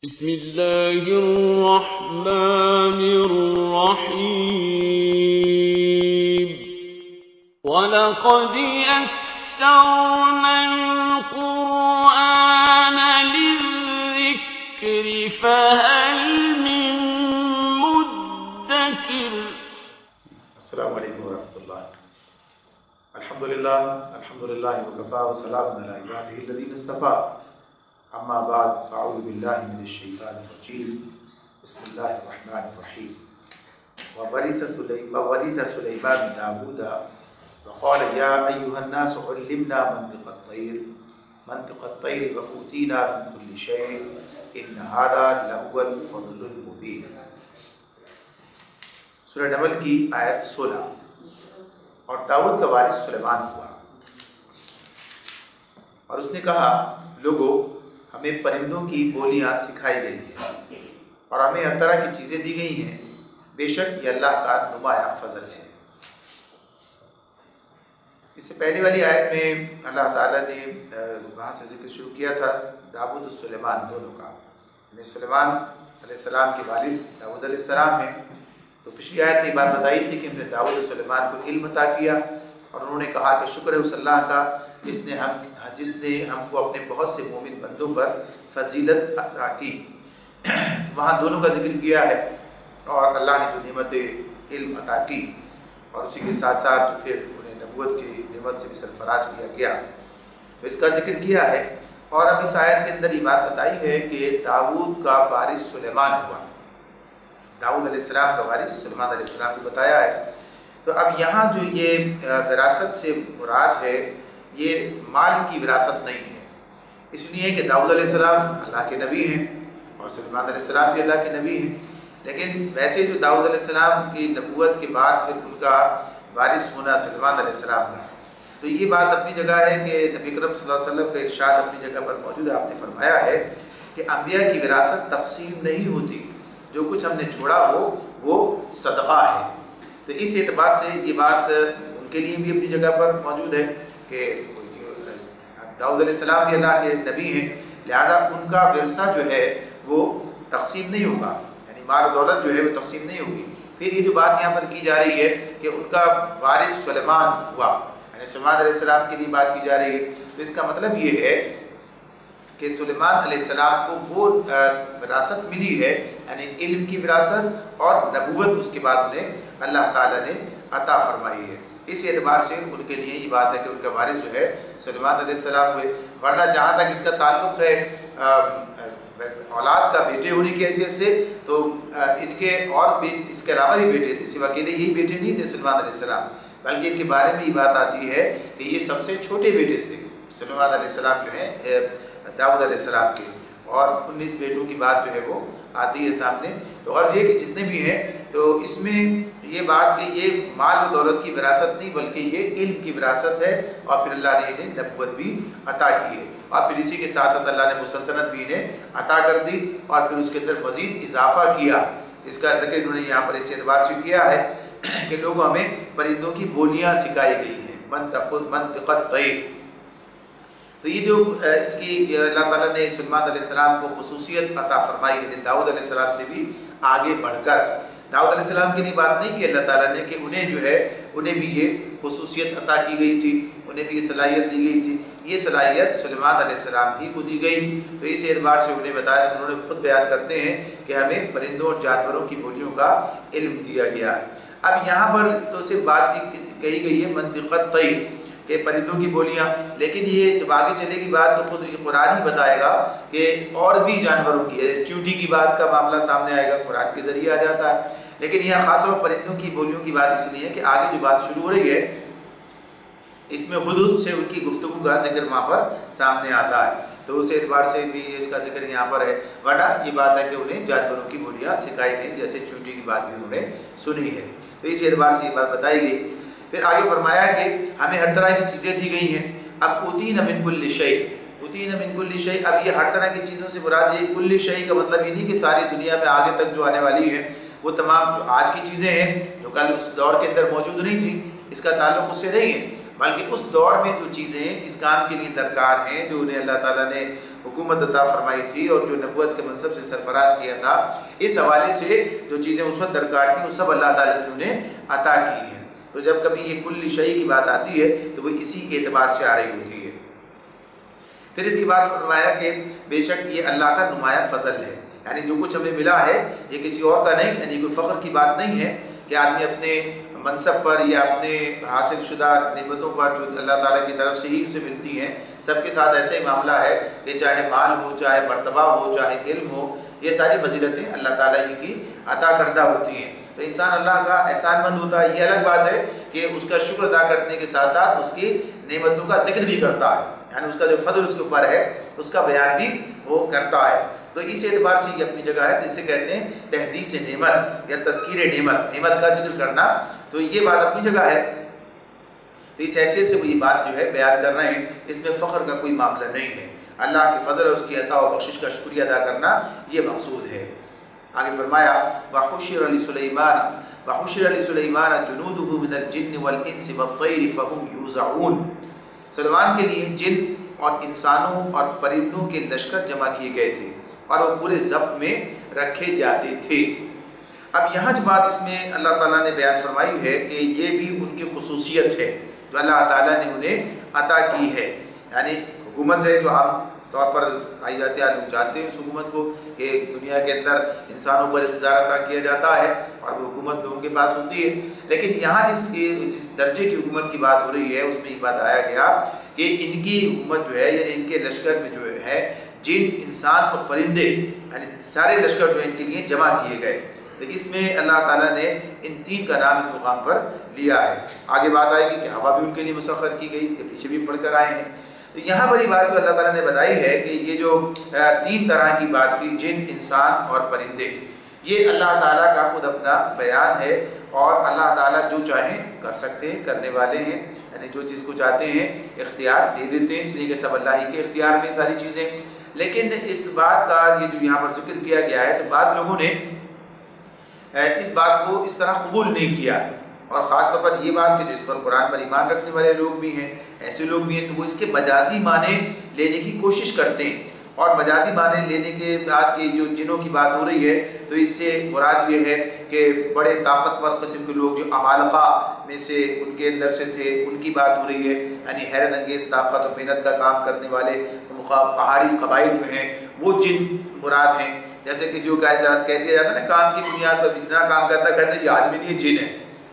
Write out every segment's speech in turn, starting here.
بسم اللہ الرحمن الرحیم وَلَقَدْ يَسَّرْنَا الْقُرْآنَ لِلذِّكْرِ فَهَلْ مِن مُدَّكِرٍ۔ السلام علیکم ورحمۃ اللہ۔ الحمدللہ وکفا وسلام علی عبادہ الذین اصطفیٰ، اما بعد فاعوذ باللہ من الشیطان الرجیم، بسم اللہ الرحمن الرحیم۔ وورث سلیمان داود وقال یا ایہا الناس علمنا منطق الطیر وأوتینا من کل شیء ان ھذا لہو الفضل المبین۔ سورہ نمل کی آیت 16۔ اور داؤد کا وارث سلیمان ہوا اور اس نے کہا، لوگوں ہمیں پرندوں کی بولیاں سکھائی گئی ہیں اور ہمیں ہر طرح کی چیزیں دی گئی ہیں، بے شک یہ اللہ کا نمایاں فضل ہے۔ اس سے پہلے والی آیت میں اللہ تعالیٰ نے وہاں سے ذکر شروع کیا تھا داؤد و سلیمان دونوں کا، یعنی سلیمان علیہ السلام کے والد داؤد علیہ السلام ہیں۔ تو پچھلی آیت میں بات بتائی تھی کہ ہم نے داؤد و سلیمان کو علم عطا کیا اور انہوں نے کہا کہ شکر ہے اس اللہ کا جس نے ہم کو اپنے بہت سے مومن بندوں پر فضیلت عطا کی۔ وہاں دونوں کا ذکر کیا ہے اور اللہ نے جو نعمت علم عطا کی اور اسی کے ساتھ ساتھ پھر انہیں نبوت کی نعمت سے بھی سرفراز کیا گیا، تو اس کا ذکر کیا ہے۔ اور اب اس آیت کے اندر یہ بات بتائی ہے کہ داؤد کا وارث سلیمان ہوا، داؤد علیہ السلام کا وارث سلیمان علیہ السلام کو بتایا ہے۔ تو اب یہاں جو یہ وراثت سے مراد ہے یہ مال کی وراثت نہیں ہے، اس لیے کہ داؤد علیہ السلام اللہ کے نبی ہیں اور سلیمان علیہ السلام بھی اللہ کے نبی ہیں، لیکن ویسے جو داؤد علیہ السلام کی نبوت کے بعد پھر ان کا وارث ہونا سلیمان علیہ السلام کا، تو یہ بات اپنی جگہ ہے کہ نبی کرم صلی اللہ علیہ وسلم کا ارشاد اپنی جگہ پر موجود ہے۔ آپ نے فرمایا ہے کہ انبیاء کی وراثت تقسیم نہیں ہوتی، جو کچھ ہم نے چھوڑا ہو وہ صدقہ ہے۔ تو اس اعتبار سے یہ بات ان کے لیے بھی اپنی جگہ پر موجود ہے کہ داؤد علیہ السلام بھی اللہ کے نبی ہیں، لہٰذا ان کا ورثہ جو ہے وہ تقسیم نہیں ہوگا، یعنی مال و دولت جو ہے وہ تقسیم نہیں ہوگی۔ پھر یہ جو بات یہاں پر کی جا رہی ہے کہ ان کا وارث سلیمان ہوا، یعنی سلیمان علیہ السلام کے لیے بات کی جا رہی ہے، تو اس کا مطلب یہ ہے کہ سلیمان علیہ السلام کو وہ وراثت ملی ہے، یعنی علم کی وراثت اور نبوت اس کے بعد انہیں اللہ تعالیٰ نے عطا فرمائی ہے۔ اس اعتبار سے ان کے لیے یہ بات ہے کہ ان کا وارث جو ہے سلیمان علیہ السلام ہوئے، ورنہ جہاں تک اس کا تعلق ہے اولاد کا بیٹے ہونے کی حیثیت سے، تو ان کے اور اس کے علاوہ بھی بیٹے تھے، صرف اکیلے یہی بیٹے نہیں تھے سلیمان علیہ السلام، بلکہ ان کے بارے میں یہ بات آتی ہے کہ یہ سب سے چھوٹے بیٹے تھے سلیمان علیہ السلام جو ہیں داؤد علیہ السلام کے، اور 19 بیٹوں کی بات جو ہے وہ آتی ہے سامنے۔ تو غرض یہ کہ جتنے بھی ہیں تو اس میں یہ بات کہ یہ مال و دولت کی وراثت نہیں بلکہ یہ علم کی وراثت ہے، اور پھر اللہ نے انہیں نبوت بھی عطا کی ہے، اور پھر اسی کے ساتھ ساتھ اللہ نے مسلطنت بھی انہیں عطا کر دی اور پھر اس کے اندر مزید اضافہ کیا۔ اس کا ذکر انہوں نے یہاں پر اس اعتبار سے کیا ہے کہ لوگوں ہمیں پرندوں کی بولیاں سکھائی گئی ہیں، منطق الطیر۔ تو یہ جو اس کی اللہ تعالیٰ نے سلیمان علیہ السلام کو خصوصیت عطا فرمائی، یعنی داؤد علیہ السلام سے بھی آگے بڑھ کر، داؤد علیہ السلام کے لیے بات نہیں کہ اللہ تعالیٰ نے کہ انہیں جو ہے انہیں بھی یہ خصوصیت عطا کی گئی تھی، انہیں بھی یہ صلاحیت دی گئی تھی، یہ صلاحیت سلیمان علیہ السلام ہی کو دی گئی۔ تو اس اعتبار سے انہیں بتایا، انہوں نے خود بیان کرتے ہیں کہ ہمیں پرندوں اور جانوروں کی بولیوں کا علم دیا گیا ہے۔ اب یہاں پر تو صرف بات کہی گئی ہے منطق الطیر کہ پرندوں کی بولیاں، لیکن یہ جب آگے چلے گی بات تو خود یہ قرآن ہی بتائے گا کہ اور بھی جانوروں کی، چیونٹی کی بات کا معاملہ سامنے آئے گا، قرآن کے ذریعے آ جاتا ہے، لیکن یہاں خاص طور پر پرندوں کی بولیوں کی بات اس لیے ہے کہ آگے جو بات شروع ہو رہی ہے اس میں ہدہد سے ان کی گفتگو کا ذکر وہاں پر سامنے آتا ہے، تو اس اعتبار سے بھی اس کا ذکر یہاں پر ہے، ورنہ یہ بات ہے کہ انہیں جانوروں کی بولیاں سکھائی گئی، جیسے چیونٹی کی بات بھی انہوں نے سنی ہے، تو اس اعتبار سے یہ بات بتائی گئی۔ پھر آگے فرمایا کہ ہمیں ہر طرح کی چیزیں دی گئی ہیں۔ اب اوتینا من کل شیء، اوتینا من کل شیء، اب یہ ہر طرح کی چیزوں سے مراد ہے کل شیء کا مطلب یہ نہیں کہ ساری دنیا میں آگے تک جو آنے والی ہے وہ تمام جو آج کی چیزیں ہیں جو کل اس دور کے اندر موجود نہیں تھی، اس کا تعلق اس سے نہیں ہے، بلکہ اس دور میں جو چیزیں اس کام کے لیے درکار ہیں جو انہیں اللہ تعالیٰ نے حکومت عطا فرمائی تھی اور جو نبوت کے منصب سے سرفراز کیا تھا، اس حوالے سے جو چیزیں اس وقت درکار تھیں وہ سب اللہ تعالیٰ نے انہیں عطا کی ہیں۔ تو جب کبھی یہ کل شیء کی بات آتی ہے تو وہ اسی اعتبار سے آ رہی ہوتی ہے۔ پھر اس کے بعد فرمایا کہ بے شک یہ اللہ کا نمایاں فضل ہے، یعنی جو کچھ ہمیں ملا ہے یہ کسی اور کا نہیں، یعنی کوئی فخر کی بات نہیں ہے کہ آدمی اپنے منصب پر یا اپنے حاصل شدہ نعمتوں پر جو اللہ تعالیٰ کی طرف سے ہی اسے ملتی ہیں، سب کے ساتھ ایسا ہی معاملہ ہے کہ چاہے مال ہو، چاہے مرتبہ ہو، چاہے علم ہو، یہ ساری فضیلتیں اللہ تعالیٰ ہی کی عطا کردہ ہوتی ہیں۔ تو انسان اللہ کا احسان مند ہوتا ہے، یہ الگ بات ہے کہ اس کا شکر ادا کرنے کے ساتھ ساتھ اس کی نعمتوں کا ذکر بھی کرتا ہے، یعنی اس کا جو فضل اس کے اوپر ہے اس کا بیان بھی وہ کرتا ہے۔ تو اس اعتبار سے یہ اپنی جگہ ہے، جسے کہتے ہیں تحدیث نعمت یا تذکیر نعمت، نعمت کا ذکر کرنا، تو یہ بات اپنی جگہ ہے۔ تو اس حیثیت سے وہ یہ بات جو ہے بیان کر رہے ہیں، اس میں فخر کا کوئی معاملہ نہیں ہے، اللہ کے فضل اور اس کی عطا و بخشش کا شکریہ ادا کرنا یہ مقصود ہے۔ آگے فرمایا وَحُشِرَ لِسُلَيْمَانَ جُنُودُهُ مِنَ الْجِنِّ وَالْإِنسِ وَالطَّيْرِ فَهُمْ يُوزَعُونَ۔ سلیمان کے لیے جن اور انسانوں اور پرندوں کے لشکر جمع کیے گئے تھے اور وہ پورے ضبط میں رکھے جاتے تھے۔ اب یہاں جو بات اس میں اللہ تعالیٰ نے بیان فرمائی ہے کہ یہ بھی ان کی خصوصیت ہے جو اللہ تعالیٰ نے انہیں عطا کی ہے، یعنی حکومت ہے جو عام طور پر آئی جاتی ہے، لوگ جانتے ہیں اس حکومت کو کہ دنیا کے اندر انسانوں پر اقتدار عطا کیا جاتا ہے اور وہ حکومت لوگوں کے پاس ہوتی ہے، لیکن یہاں جس درجے کی حکومت کی بات ہو رہی ہے اس میں یہ بات آیا گیا کہ ان کی حکومت جو ہے، یعنی ان کے لشکر میں جو ہے جن، انسان اور پرندے، یعنی سارے لشکر جو ان کے لیے جمع کیے گئے۔ تو اس میں اللہ تعالیٰ نے ان تین کا نام اس مقام پر لیا ہے۔ آگے بات آئے گی کہ ہوا بھی ان کے لیے مسخر کی گئی، یہ پیچھے بھی پڑھ کر آئے ہیں۔ تو یہاں بڑی بات جو اللہ تعالیٰ نے بتائی ہے کہ یہ جو تین طرح کی بات کی، جن، انسان اور پرندے، یہ اللہ تعالیٰ کا خود اپنا بیان ہے اور اللہ تعالیٰ جو چاہیں کر سکتے ہیں، کرنے والے ہیں، یعنی جو چیز کو چاہتے ہیں اختیار دے دیتے ہیں، اس لیے کہ سب اللہ ہی کے اختیار میں ساری چیزیں۔ لیکن اس بات کا یہ جو یہاں پر ذکر کیا گیا ہے تو بعض لوگوں نے اس بات کو اس طرح قبول نہیں کیا ہے، اور خاص طور پر یہ بات کہ جس پر قرآن پر ایمان رکھنے والے لوگ بھی ہیں، ایسے لوگ بھی ہیں، تو وہ اس کے مجازی معنی لینے کی کوشش کرتے ہیں، اور مجازی معنی لینے کے بعد کی جو جنوں کی بات ہو رہی ہے تو اس سے مراد یہ ہے کہ بڑے طاقتور قسم کے لوگ جو عمالقہ میں سے ان کے اندر سے تھے ان کی بات ہو رہی ہے، یعنی حیرت انگیز طاقت اور محنت کا کام کرنے والے پہاڑی قبائل جو ہیں وہ جن مراد ہیں۔ جیسے کسی کو کہہ دیا جاتا ہے نا، کام کی بنیاد پر اتنا کام کرتا کہتے ہیں یہ آدمی نہیں، جن ہے،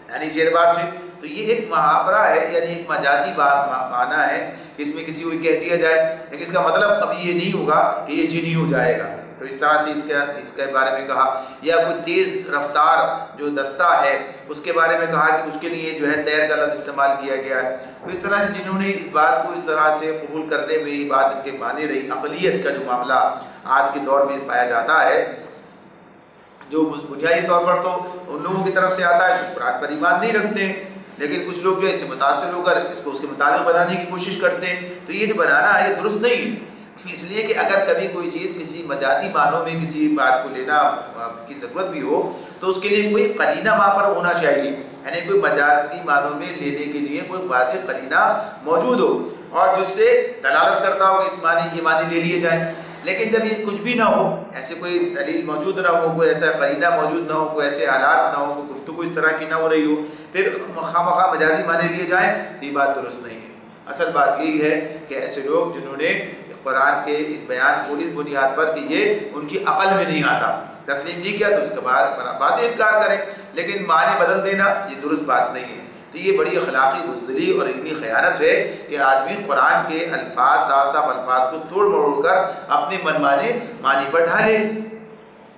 یعنی اس اعتبار سے تو یہ ایک محاورہ ہے، یعنی ایک مجازی بات معنی ہے، اس میں کسی کو کہہ دیا جائے لیکن اس کا مطلب کبھی یہ نہیں ہوگا کہ یہ جن ہی ہو جائے گا۔ تو اس طرح سے اس کے بارے میں کہا، یا کوئی تیز رفتار جو دستہ ہے اس کے بارے میں کہا کہ اس کے لیے جو ہے طیر کا لفظ استعمال کیا گیا ہے۔ تو اس طرح سے جنہوں نے اس بات کو اس طرح سے قبول کرنے میں یہ بات ان کے معنی رہی، عقلیت کا جو معاملہ آج کے دور میں پایا جاتا ہے، جو بنیادی طور پر تو ان لوگوں کی طرف سے آتا ہے جو قرآن پر ایمان نہیں رکھتے ہیں، لیکن کچھ لوگ جو اس سے متاثر ہو کر اس کو اس کے مطابق بنانے کی کوشش کرتے ہیں۔ تو یہ جو بنانا ہے یہ درست نہیں ہے، اس لیے کہ اگر کبھی کوئی چیز کسی مجازی معنوں میں کسی بات کو لینا کی ضرورت بھی ہو تو اس کے لیے کوئی قرینہ وہاں پر ہونا چاہیے، یعنی کوئی مجازی معنوں میں لینے کے لیے کوئی واضح قرینہ موجود ہو اور جس سے دلالت کرتا ہو کہ اس معنی یہ معنی لے لیے جائیں۔ لیکن جب یہ کچھ بھی نہ ہو، ایسے کوئی دلیل موجود نہ ہو، کوئی ایسا قرینہ موجود نہ ہو، کوئی ایسے حالات نہ ہو، کوئی گفتگو اس طرح کی نہ ہو رہی ہو، پھر خواہ مجازی معنی لیے جائیں تو یہ بات درست نہیں ہے۔ اصل بات یہی ہے کہ ایسے لوگ جنہوں نے قرآن کے اس بیان کو اس بنیاد پر کہ یہ ان کی عقل میں نہیں آتا تسلیم نہیں کیا تو اس کے بعد واضح انکار کریں، لیکن معنی بدل دینا یہ درست بات نہیں ہے۔ تو یہ بڑی اخلاقی بزدلی اور علمی خیانت ہے کہ آدمی قرآن کے الفاظ، صاف صاف الفاظ کو توڑ مروڑ کر اپنے من مانے معنی پر ڈھالے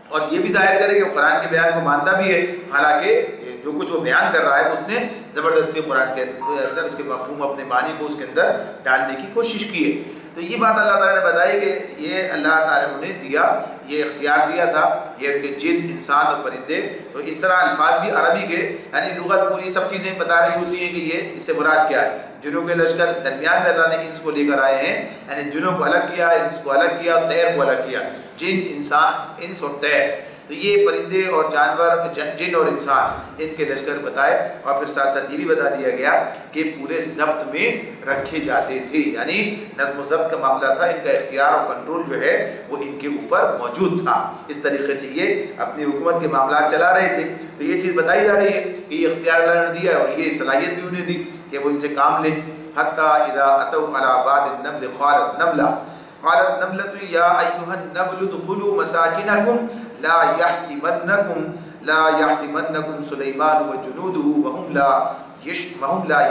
اور یہ بھی ظاہر کرے کہ قرآن کے بیان کو مانتا بھی ہے، حالانکہ جو کچھ وہ بیان کر رہا ہے اس نے زبردستی قرآن کے اندر اس کے مفہوم اپنے معنی کو اس کے اندر ڈالنے کی کوشش کی ہے۔ تو یہ بات اللہ تعالیٰ نے بتائی کہ یہ اللہ تعالیٰ نے دیا، یہ اختیار دیا تھا، یہ کہ جن، انسان اور پرندے، تو اس طرح الفاظ بھی عربی کے، یعنی لغت پوری سب چیزیں بتا رہی ہوتی ہیں کہ یہ اس سے مراد کیا ہے۔ جنوں کے لشکر درمیان میں اللہ نے انس کو لے کر آئے ہیں، یعنی جنوں کو الگ کیا، انس کو الگ کیا، طیر کو الگ کیا، جن، انسان، انس اور طیر، تو یہ پرندے اور جانور، جن اور انسان، ان کے لشکر بتائے، اور پھر ساتھ ساتھ یہ بھی بتا دیا گیا کہ پورے ضبط میں رکھے جاتے تھے، یعنی نظم و ضبط کا معاملہ تھا، ان کا اختیار اور کنٹرول جو ہے وہ ان کے اوپر موجود تھا۔ اس طریقے سے یہ اپنی حکومت کے معاملات چلا رہے تھے۔ تو یہ چیز بتائی جا رہی ہے کہ یہ اختیار اللہ نے دیا اور یہ صلاحیت بھی انہیں دی کہ وہ ان سے کام لیں۔ حتیٰ اذا اتوا علی باد النمل قالت نملۃ یا ایھا النمل ادخلوا مساکنکم لا یحطمنکم سلیمان وجنودہ وہم لا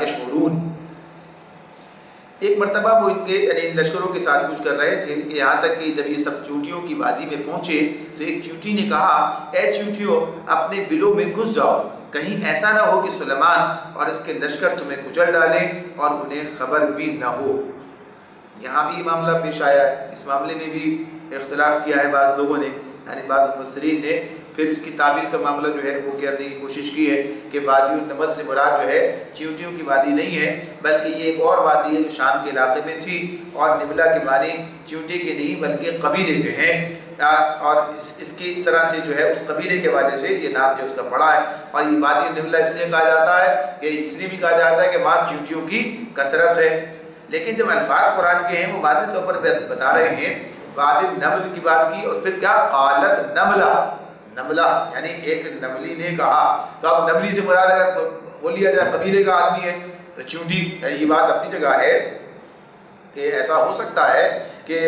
یشعرون۔ ایک مرتبہ وہ ان کے یعنی ان لشکروں کے ساتھ کچھ کر رہے تھے کہ یہاں تک کہ جب یہ سب چیونٹیوں کی وادی میں پہنچے تو ایک چیونٹی نے کہا، اے چیونٹیوں اپنے بلوں میں گھس جاؤ، کہیں ایسا نہ ہو کہ سلیمان اور اس کے لشکر تمہیں کچل ڈالیں اور انہیں خبر بھی نہ ہو۔ یہاں بھی معاملہ پیش آیا ہے، اس معاملے میں بھی اختلاف کیا ہے بعض لوگوں نے، یعنی بعض مفسرین نے پھر اس کی تعبیر کا معاملہ جو ہے وہ کرنے کی کوشش کی ہے کہ وادی النمل سے مراد جو ہے چیونٹیوں کی وادی نہیں ہے، بلکہ یہ ایک اور وادی ہے جو شام کے علاقے میں تھی، اور نملہ کے معنی چیونٹی کے نہیں بلکہ قبیلے کے ہیں، اور اس کی اس طرح سے جو ہے اس قبیلے کے والے سے یہ نام جو اس کا پڑا ہے۔ اور یہ وادی النملہ اس لیے کہا جاتا ہے کہ اس لیے بھی کہا جاتا ہے کہ وہاں چیونٹیوں کی کثرت ہے، لیکن جب الفاظ قرآن کے ہیں وہ واضح طور پر بتا رہے ہیں، وادی النمل کی بات کی، اور پھر کیا قالت نملہ یعنی ایک نملی نے کہا، تو اب نملی سے مراد اگر وہ لیا جائے قبیلے کا آدمی ہے تو چیونٹی، یہ بات اپنی جگہ ہے کہ ایسا ہو سکتا ہے کہ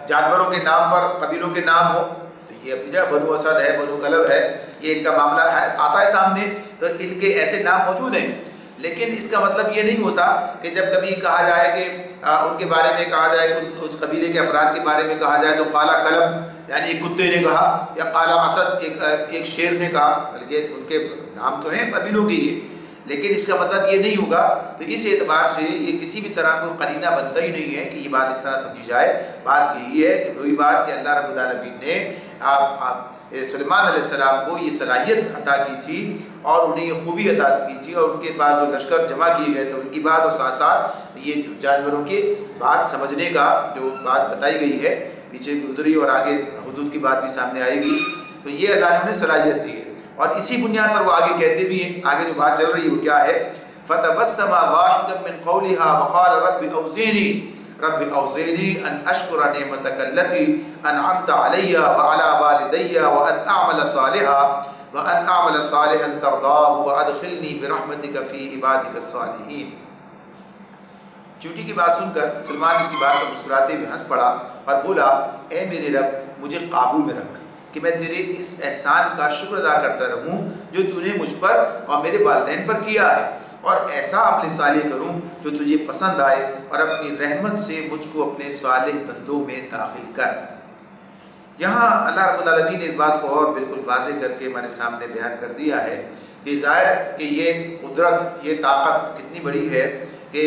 جانوروں کے نام پر قبیلوں کے نام ہو، تو یہ اپنی جگہ بنو اسد ہے، بنو کلب ہے، یہ ان کا معاملہ ہے آتا ہے سامنے، تو ان کے ایسے نام موجود ہیں، لیکن اس کا مطلب یہ نہیں ہوتا کہ جب کبھی کہا جائے کہ ان کے بارے میں کہا جائے، اس قبیلے کے افراد کے بارے میں کہا جائے تو قالا کلب یعنی ایک کتے نے کہا، یا قالا اسد ایک شیر نے کہا، بلکہ ان کے نام تو ہیں قبیلوں کے یہ، لیکن اس کا مطلب یہ نہیں ہوگا۔ تو اس اعتبار سے یہ کسی بھی طرح کو قرینہ بنتا ہی نہیں ہے کہ یہ بات اس طرح سمجھی جائے۔ بات یہی ہے کہ وہی بات کہ اللہ رب العالمین نے سلیمان علیہ السلام کو یہ صلاحیت عطا کی تھی اور انہیں یہ خوبی عطا کی تھی، اور ان کے پاس جو لشکر جمع کیے گئے تھے ان کی بات، اور ساتھ ساتھ یہ جانوروں کے بات سمجھنے کا جو بات بتائی گئی ہے پیچھے گزری اور آگے حدود کی بات بھی سامنے آئے گی، تو یہ اللہ نے انہیں صلاحیت دی ہے، اور اسی بنیاد پر وہ آگے کہتے بھی ہیں۔ آگے جو بات چل رہی ہے وہ کیا ہے؟ فَتَبَسَّمَ ضَاحِكًا مِّن قَوْلِهَا وَقَالَ رَبِّ أَوْزِعْنِي أَنْ أَشْكُرَ نِعْمَتَكَ الَّتِي أَنْعَمْتَ عَلَيَّ وَعَلَى وَالِدَيَّ وَأَنْ أَعْمَلَ صَالِحًا تَرْضَاهُ وَأَدْخِلْنِي بِرَحْمَتِكَ فِي عِبَادِكَ الصَّالِحِينَ۔ چیونٹی کی بات سن کر سلمان اس کی بات پر مسکراتے ہوئے ہنس پڑا اور بولا، اے میرے رب مجھے قابو میں رکھ کہ میں تیرے اس احسان کا شکر ادا کرتا رہوں جو تو نے مجھ پر اور میرے والدین پر کیا ہے، اور ایسا عمل صالح کروں جو تجھے پسند آئے، اور اپنی رحمت سے مجھ کو اپنے صالح بندوں میں داخل کر۔ یہاں اللہ رب العالمین نے اس بات کو اور بالکل واضح کر کے ہمارے سامنے بیان کر دیا ہے کہ ظاہر ہے کہ یہ قدرت، یہ طاقت کتنی بڑی ہے کہ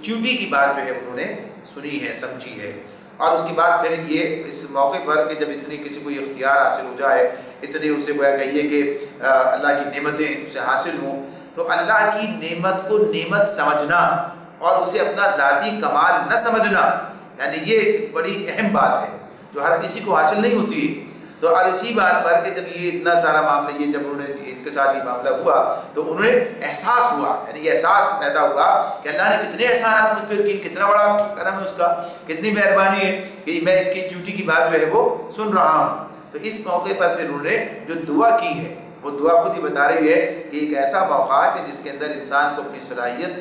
چیونٹی کی بات جو ہے انہوں نے سنی ہے، سمجھی ہے، اور اس کے بعد پھر یہ اس موقع پر کہ جب اتنی کسی کو یہ اختیار حاصل ہو جائے، اتنے اسے گویا کہیے کہ اللہ کی نعمتیں اسے حاصل ہوں، تو اللہ کی نعمت کو نعمت سمجھنا اور اسے اپنا ذاتی کمال نہ سمجھنا، یعنی یہ ایک بڑی اہم بات ہے جو ہر کسی کو حاصل نہیں ہوتی ہے۔ تو اب اسی بات پر کہ جب یہ اتنا سارا معاملہ، یہ جب انہوں نے ان کے ساتھ یہ معاملہ ہوا تو انہوں نے احساس ہوا، یعنی یہ احساس پیدا ہوا کہ اللہ نے کتنے احسانات مجھ پر کی، کتنا بڑا کرم ہے اس کا، کتنی مہربانی ہے کہ میں اس کی چیونٹی کی بات جو ہے وہ سن رہا ہوں۔ تو اس موقع پر پھر انہوں نے جو دعا کی ہے وہ دعا خود ہی بتا رہی ہے کہ ایک ایسا موقع ہے کہ جس کے اندر انسان کو اپنی صلاحیت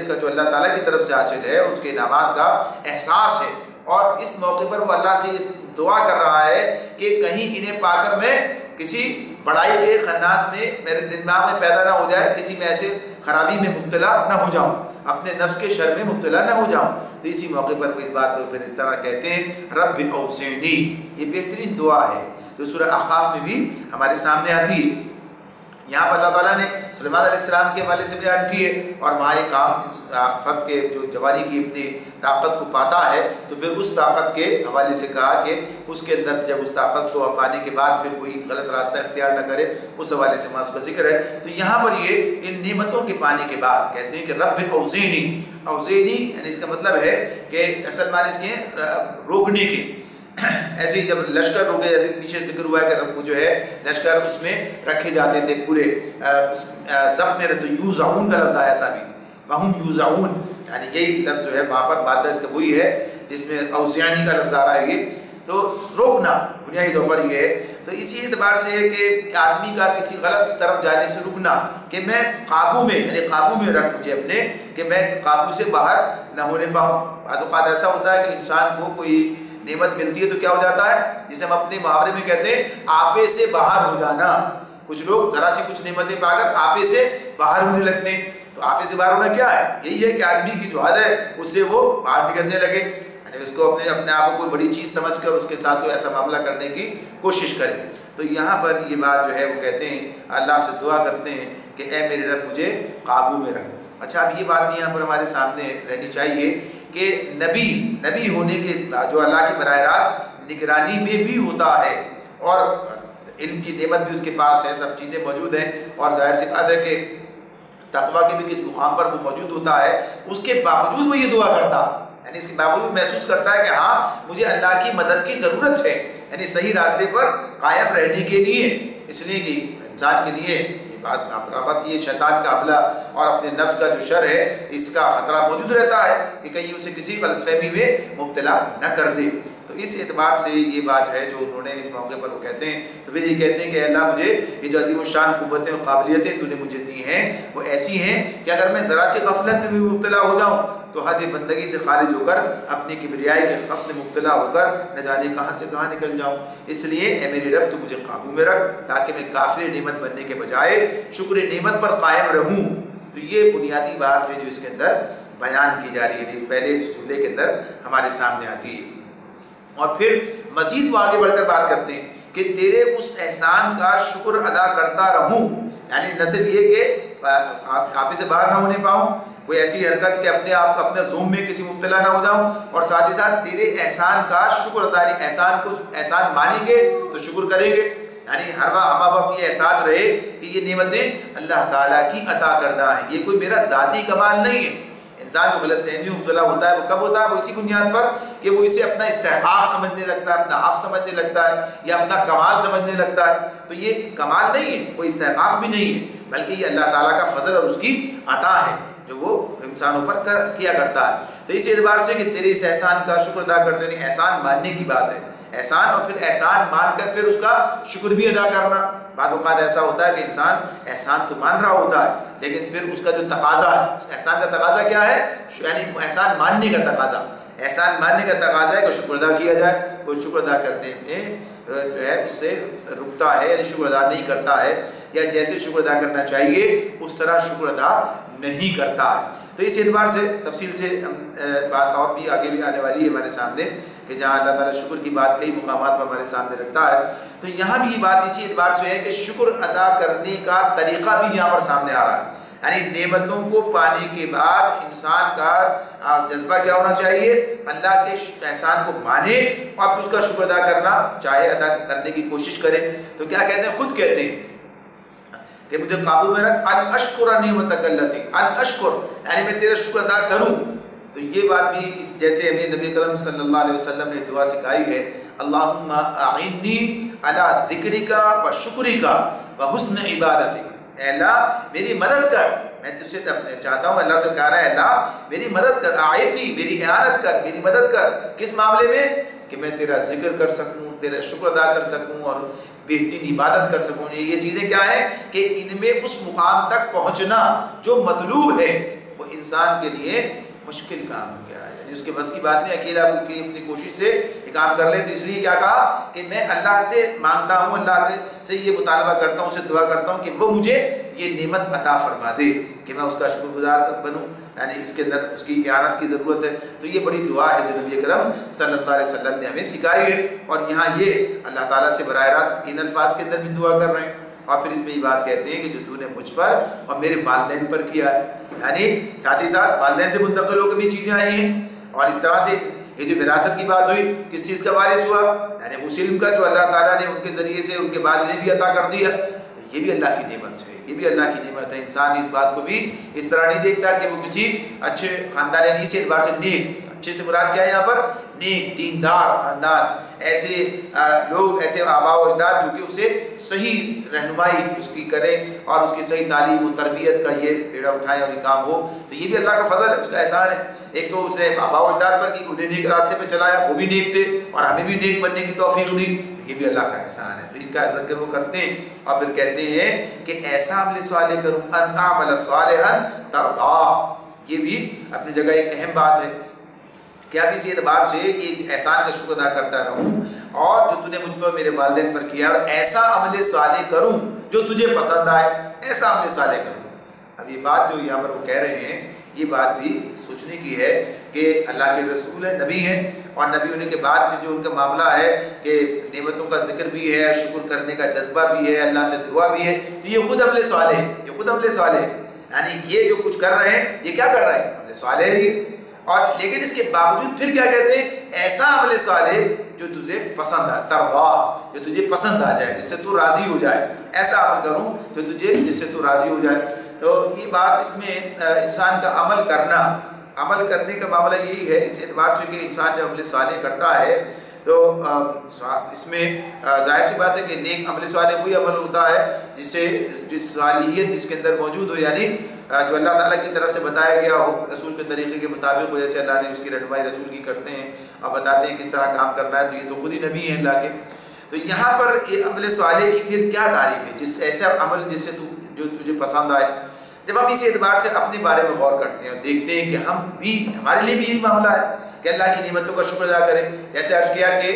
کا جو اللہ تعالیٰ کی طرف سے حاصل ہے، اس کے انعامات کا احساس ہے، اور اس موقع پر وہ اللہ سے اس دعا کر رہا ہے کہ کہیں انہیں پا کر میں کسی بڑائی کے خناس میں میرے دماغ میں پیدا نہ ہو جائے، کسی میں ایسے خرابی میں مبتلا نہ ہو جاؤں، اپنے نفس کے شر میں مبتلا نہ ہو جاؤں۔ تو اسی موقع پر وہ اس بات پر پھر اس طرح کہتے ہیں، رب اوزعنی، یہ بہترین دعا ہے جو سورہ احقاف میں بھی ہمارے سامنے آتی ہے۔ یہاں پر اللہ تعالیٰ نے سلیمان علیہ السلام کے حوالے سے بیان کیے، اور وہاں ایک عام فرد کے جو جوانی کی اپنی طاقت کو پاتا ہے تو پھر اس طاقت کے حوالے سے کہا کہ اس کے اندر جب اس طاقت کو پانے کے بعد پھر کوئی غلط راستہ اختیار نہ کرے، اس حوالے سے وہاں اس کا ذکر ہے۔ تو یہاں پر یہ ان نعمتوں کے پانے کے بعد کہتے ہیں کہ رب اوزعنی، اوزعنی یعنی اس کا مطلب ہے کہ اصل معنی اس کے روکنے کے، ایسے ہی جب لشکر روکے، پیچھے ذکر ہوا ہے کہ رب کو جو ہے لشکر اس میں رکھے جاتے تھے پورے ضبط میں، تو یوزعون کا لفظ آیا تھا ابھی، فہم یوزعون، یعنی یہی لفظ جو ہے وہاں پر مادہ اس کا وہی ہے جس میں اوزیانی کا لفظ آ رہا ہے یہ، تو روکنا بنیادی طور پر یہ ہے۔ تو اسی اعتبار سے ہے کہ آدمی کا کسی غلط طرف جانے سے رکنا، کہ میں قابو میں، یعنی قابو میں رکھ مجھے اپنے، کہ میں قابو سے باہر نہ ہونے پاؤں۔ بعض اوقات ایسا ہوتا ہے کہ انسان کو کوئی نعمت ملتی ہے تو کیا ہو جاتا ہے، جسے ہم اپنے محاورے میں کہتے ہیں آپے سے باہر ہو جانا۔ کچھ لوگ ذرا سی کچھ نعمتیں پا کر آپے سے باہر ہونے لگتے ہیں، تو آپے سے باہر ہونا کیا ہے، یہی ہے کہ آدمی کی جو حد ہے اس سے وہ باہر نکلنے لگے، یعنی اس کو اپنے آپ کو کوئی بڑی چیز سمجھ کر اس کے ساتھ کوئی ایسا معاملہ کرنے کی کوشش کرے۔ تو یہاں پر یہ بات جو ہے وہ کہتے ہیں اللہ سے دعا کرتے ہیں کہ اے میرے رب مجھے قابو میں رکھ۔ اچھا اب یہ بات بھی یہاں پر ہمارے سامنے رہنی چاہیے کہ نبی ہونے کے جو اللہ کی براہ راست نگرانی میں بھی ہوتا ہے، اور علم کی نعمت بھی اس کے پاس ہے، سب چیزیں موجود ہیں، اور ظاہر سی بات ہے کہ تقویٰ کے بھی کس مقام پر وہ موجود ہوتا ہے، اس کے باوجود وہ یہ دعا کرتا، یعنی اس کے باوجود محسوس کرتا ہے کہ ہاں مجھے اللہ کی مدد کی ضرورت ہے، یعنی صحیح راستے پر قائم رہنے کے لیے، اس لیے کہ انسان کے لیے بات یہ شیطان کا حملہ اور اپنے نفس کا جو شر ہے اس کا خطرہ موجود رہتا ہے کہ کہیں اسے کسی غلط فہمی میں مبتلا نہ کر دے۔ تو اس اعتبار سے یہ بات ہے جو انہوں نے اس موقع پر وہ کہتے ہیں، تو پھر یہ کہتے ہیں کہ اللہ مجھے یہ جو عظیم الشان قوتیں اور قابلیتیں تو نے مجھے دی ہیں وہ ایسی ہیں کہ اگر میں ذرا سی غفلت میں بھی مبتلا ہو جاؤں تو حد بندگی سے خارج ہو کر اپنی کبریائی کے خفت میں مبتلا ہو کر نہ جانے کہاں سے کہاں نکل جاؤں۔ اس لیے اے میرے رب تو مجھے قابو میں رکھ تاکہ میں کافر نعمت بننے کے بجائے شکر نعمت پر قائم رہوں۔ تو یہ بنیادی بات ہے جو اس کے اندر بیان کی جا رہی ہے، اس پہلے جملے کے اندر ہمارے سامنے آتی ہے۔ اور پھر مزید وہ آگے بڑھ کر بات کرتے ہیں کہ تیرے اس احسان کا شکر ادا کرتا رہوں، یعنی نہ صرف یہ کہ آپ سے باہر نہ ہونے پاؤں، کوئی ایسی حرکت کہ اپنے آپ کو اپنے زوم میں کسی مبتلا نہ ہو جاؤں، اور ساتھ ہی ساتھ تیرے احسان کا شکر ادا، احسان کو احسان مانیں گے تو شکر کریں گے، یعنی ہر وقت یہ احساس رہے کہ یہ نعمتیں اللہ تعالیٰ کی عطا کرنا ہے، یہ کوئی میرا ذاتی کمال نہیں ہے۔ انسان کو غلط فہمی مبتلا ہوتا ہے، وہ کب ہوتا ہے؟ وہ اسی بنیاد پر کہ وہ اسے اپنا استحقاق سمجھنے لگتا ہے، اپنا حق سمجھنے لگتا ہے، یا اپنا کمال سمجھنے لگتا ہے۔ تو یہ کمال نہیں ہے، کوئی استحقاق بھی نہیں ہے، بلکہ یہ اللہ تعالیٰ کا فضل اور اس کی عطا ہے جو وہ انسانوں پر کیا کرتا ہے۔ تو اس اعتبار سے کہ تیرے اس احسان کا شکر ادا کرتے ہیں، احسان ماننے کی بات ہے، احسان اور پھر احسان مان کر پھر اس کا شکر بھی ادا کرنا۔ بعض اوقات ایسا ہوتا ہے کہ انسان احسان تو مان رہا ہوتا ہے لیکن پھر اس کا جو تقاضا ہے، اس احسان کا تقاضا کیا ہے، یعنی احسان ماننے کا تقاضا، احسان ماننے کا تقاضا ہے کہ شکر ادا کیا جائے۔ کوئی شکر ادا کرنے میں جو ہے اس سے رکتا ہے، یعنی شکر ادا نہیں کرتا ہے، یا جیسے شکر ادا کرنا چاہیے اس طرح شکر ادا نہیں کرتا ہے۔ تو اس اعتبار سے تفصیل سے بات اور بھی آگے بھی آنے والی ہے ہمارے سامنے کہ جہاں اللہ تعالیٰ شکر کی بات کئی مقامات پر ہمارے سامنے رکھتا ہے، تو یہاں بھی یہ بات اسی اعتبار سے ہے کہ شکر ادا کرنے کا طریقہ بھی یہاں پر سامنے آ رہا ہے، یعنی نعمتوں کو پانے کے بعد انسان کا جذبہ کیا ہونا چاہیے، اللہ کے احسان کو مانے اور پھر اس کا شکر ادا کرنا چاہے، ادا کرنے کی کوشش کرے۔ تو کیا کہتے ہیں، خود کہتے ہیں کہ مجھے قابو میں رکھ، ان اشکر نعمتک التی، ان اشکر یعنی میں تیرا شکر ادا کروں۔ تو یہ بات بھی اس جیسے ہمیں نبی کرم صلی اللہ علیہ وسلم نے دعا سکھائی ہے، اللہم اعنی علی ذکرک و شکرک و حسن عبادتک، اے اللہ میری مدد کر، میں تجھ سے چاہتا ہوں، اللہ سے کہہ رہا ہے اللہ میری مدد کر، اعنی میری اعانت کر، میری مدد کر، کس معاملے میں کہ میں تیرا ذکر کر سکوں، تیرا شکر ادا کر سکوں اور بہترین عبادت کر سکوں۔ یہ چیزیں کیا ہیں کہ ان میں اس مقام تک پہنچنا جو مطلوب ہے وہ انسان کے لیے مشکل کام ہو گیا ہے، یعنی اس کے بس کی بات نہیں، اکیلا اپنی کوشش سے یہ کام کر لے۔ تو اس لیے کیا کہا کہ میں اللہ سے مانگتا ہوں، اللہ سے یہ مطالبہ کرتا ہوں، اسے دعا کرتا ہوں کہ وہ مجھے یہ نعمت عطا فرما دے کہ میں اس کا شکر گزار بنوں، یعنی اس کے اندر اس کی اعانت کی ضرورت ہے۔ تو یہ بڑی دعا ہے جو نبی اکرم صلی اللہ علیہ وسلم نے ہمیں سکھائی ہے، اور یہاں یہ اللہ تعالیٰ سے براہ راست ان الفاظ کے اندر بھی دعا کر رہے ہیں، اور پھر اس میں یہ بات کہتے ہیں کہ جو تو نے مجھ پر اور میرے والدین پر کیا ہے، یعنی ساتھ ہی ساتھ والدین سے منتقل ہو کے بھی چیزیں آئی ہیں، اور اس طرح سے یہ جو وراثت کی بات ہوئی کس چیز کا وارث ہوا، یعنی اس علم کا جو اللہ تعالیٰ نے ان کے ذریعے سے ان کے والد نے بھی عطا کر دیا، تو یہ بھی اللہ کی نعمت ہے، یہ بھی اللہ کی نعمت ہے۔ انسان اس بات کو بھی اس طرح نہیں دیکھتا کہ وہ کسی اچھے خاندان، یعنی اس اعتبار سے نیک، اچھے سے مراد کیا ہے یہاں پر نیک دیندار خاندان، ایسے لوگ، ایسے آباء و اجداد جو کہ اسے صحیح رہنمائی اس کی کریں اور اس کی صحیح تعلیم و تربیت کا یہ بیڑا اٹھائیں اور یہ کام ہو، تو یہ بھی اللہ کا فضل ہے، اس کا احسان ہے۔ ایک تو اس نے آباء و اجداد پر کی، انہیں نیک راستے پہ چلایا، وہ بھی نیک تھے اور ہمیں بھی نیک بننے کی توفیق دی، یہ بھی اللہ کا احسان ہے۔ تو اس کا ذکر وہ کرتے ہیں اور پھر کہتے ہیں کہ ایسا عمل صالح کروں، ان تعمل صالحا ترضاه، یہ بھی اپنی جگہ ایک اہم بات ہے کہ اب اس اعتبار سے کہ احسان کا شکر ادا کرتا رہوں اور جو تو نے مجھ پر میرے والدین پر کیا، اور ایسا عمل صالح کروں جو تجھے پسند آئے، ایسا عمل صالح کروں۔ اب یہ بات جو یہاں پر وہ کہہ رہے ہیں، یہ بات بھی سوچنے کی ہے کہ اللہ کے رسول ہیں، نبی ہیں، اور نبی ہونے کے بعد پھر جو ان کا معاملہ ہے کہ نعمتوں کا ذکر بھی ہے، شکر کرنے کا جذبہ بھی ہے، اللہ سے دعا بھی ہے، تو یہ خود عمل صالح ہے، یہ خود عمل صالح ہے۔ یعنی یہ جو کچھ کر رہے ہیں یہ کیا کر رہے ہیں؟ عمل صالح ہے یہ۔ اور لیکن اس کے باوجود پھر کیا کہتے ہیں؟ ایسا عمل صالح جو تجھے پسند آئے، ترضا، جو تجھے پسند آ جائے، جس سے تو راضی ہو جائے، ایسا عمل کروں جو تجھے جس سے تو راضی ہو جائے۔ تو یہ بات اس میں انسان کا عمل کرنا، عمل کرنے کا معاملہ یہی ہے، اس اعتبار سے کہ انسان جب عمل صالح کرتا ہے تو اس میں ظاہر سی بات ہے کہ نیک عمل صالح وہی عمل ہوتا ہے جس صالحیت جس کے اندر موجود ہو، یعنی جو اللہ تعالیٰ کی طرف سے بتایا گیا ہو، رسول کے طریقے کے مطابق ہو، جیسے اللہ نے اس کی رہنمائی رسول کی کرتے ہیں اور بتاتے ہیں کس طرح کام کرنا ہے، تو یہ تو خود ہی نبی ہیں اللہ کے۔ تو یہاں پر یہ عمل صالح کی پھر کیا تعریف ہے؟ جس ایسا عمل جس سے جو تجھے پسند آئے۔ جب ہم اس اعتبار سے اپنے بارے میں غور کرتے ہیں اور دیکھتے ہیں کہ ہم بھی، ہمارے لیے بھی یہی معاملہ ہے کہ اللہ کی نعمتوں کا شکر ادا کریں، جیسے عرض کیا کہ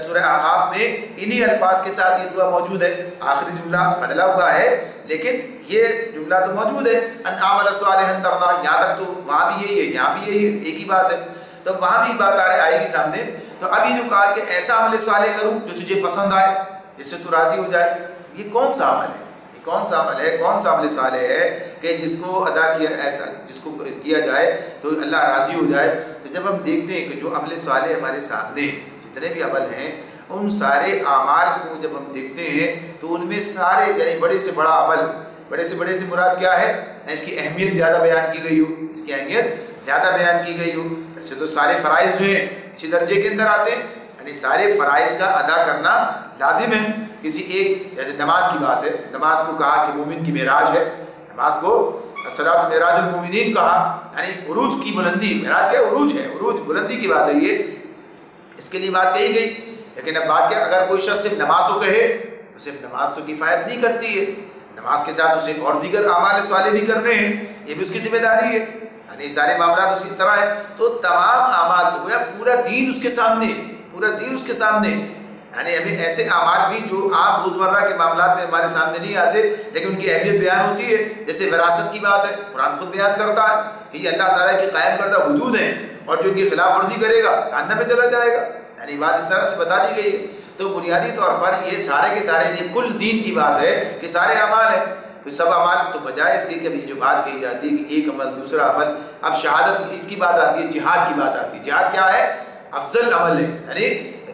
سورہ اعراف میں انہی الفاظ کے ساتھ یہ دعا موجود ہے، آخری جملہ بدلا ہوا ہے لیکن یہ جملہ تو موجود ہے، ان عمل صالحا ترضاه، یہاں تک تو وہاں بھی یہی ہے، یہاں بھی یہی ہے، ایک ہی بات ہے، تو وہاں بھی بات آئے گی سامنے۔ تو ابھی جو کہا کہ ایسا عمل صالح کروں جو تجھے پسند آئے، جس سے تو راضی ہو جائے، یہ کون سا عمل ہے؟ یہ کون سا عمل ہے؟ کون سا عمل صالح ہے کہ جس کو ادا کیا، ایسا جس کو کیا جائے تو اللہ راضی ہو جائے؟ تو جب ہم دیکھتے ہیں کہ جو عمل صالح ہمارے سامنے جتنے بھی عمل ہیں، ان سارے اعمال کو جب ہم دیکھتے ہیں تو ان میں سارے، یعنی بڑے سے بڑا عمل، بڑے سے مراد کیا ہے؟ اس کی اہمیت زیادہ بیان کی گئی ہو، اس کی اہمیت زیادہ بیان کی گئی ہو۔ ویسے تو سارے فرائض جو ہیں اسی درجے کے اندر آتے ہیں، یعنی سارے فرائض کا ادا کرنا لازم ہے۔ کسی ایک، جیسے نماز کی بات ہے، نماز کو کہا کہ مومن کی معراج ہے، نماز کو الصلاۃ معراج المومنین کہا، یعنی عروج کی بلندی، معراج کیا عروج ہے، عروج بلندی کی بات ہے، یہ اس کے لیے بات کہی گئی۔ لیکن اب بات کیا، اگر کوئی شخص صرف نماز کو کہے تو صرف نماز تو کفایت نہیں کرتی ہے، نماز کے ساتھ اسے اور دیگر اعمال صالح بھی کرنے ہیں، یہ بھی اس کی ذمہ داری ہے، یعنی سارے معاملات اس کی طرح ہے۔ تو تمام اعمال تو گویا پورا دین اس کے سامنے، پورا دین اس کے سامنے، یعنی ہمیں ایسے اعمال بھی جو عام روزمرہ کے معاملات میں ہمارے سامنے نہیں آتے لیکن ان کی اہمیت بیان ہوتی ہے، جیسے وراثت کی بات ہے، قرآن خود بیان کرتا ہے کہ یہ اللہ تعالیٰ کی قائم کردہ حدود ہیں اور جو ان کی خلاف ورزی کرے گا جہنم میں چلا جائے گا، یعنی بات اس طرح سے بتا دی گئی ہے۔ تو بنیادی طور پر یہ سارے کے سارے، یہ کل دین کی بات ہے کہ سارے اعمال ہیں، تو سب اعمال تو بجائے اس کے کبھی جو بات کہی جاتی ہے کہ ایک عمل دوسرا عمل، اب شہادت اس کی بات آتی ہے، جہاد کی بات آتی ہے۔ جہاد کیا ہے؟ افضل عمل ہے، یعنی